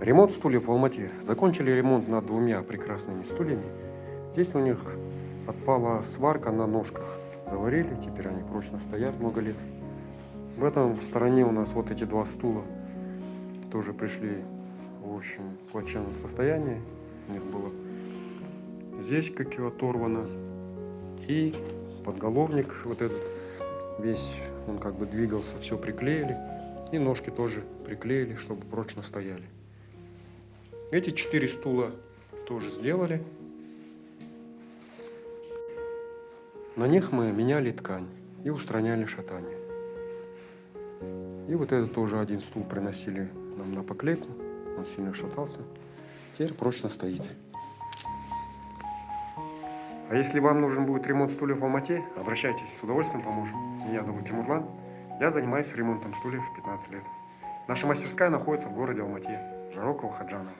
Ремонт стульев в Алмате. Закончили ремонт над двумя прекрасными стульями. Здесь у них отпала сварка на ножках. Заварили, теперь они прочно стоят много лет. В этом стороне у нас вот эти два стула тоже пришли в очень плачевном состоянии. У них было здесь как его оторвано. И подголовник вот этот весь, он как бы двигался, все приклеили. И ножки тоже приклеили, чтобы прочно стояли. Эти 4 стула тоже сделали. На них мы меняли ткань и устраняли шатание. И вот этот тоже один стул приносили нам на поклейку. Он сильно шатался. Теперь прочно стоит. А если вам нужен будет ремонт стульев в Алмате, обращайтесь, с удовольствием поможем. Меня зовут Тимурлан. Я занимаюсь ремонтом стульев 15 лет. Наша мастерская находится в городе Алмате, Жарокова, Хаджанова.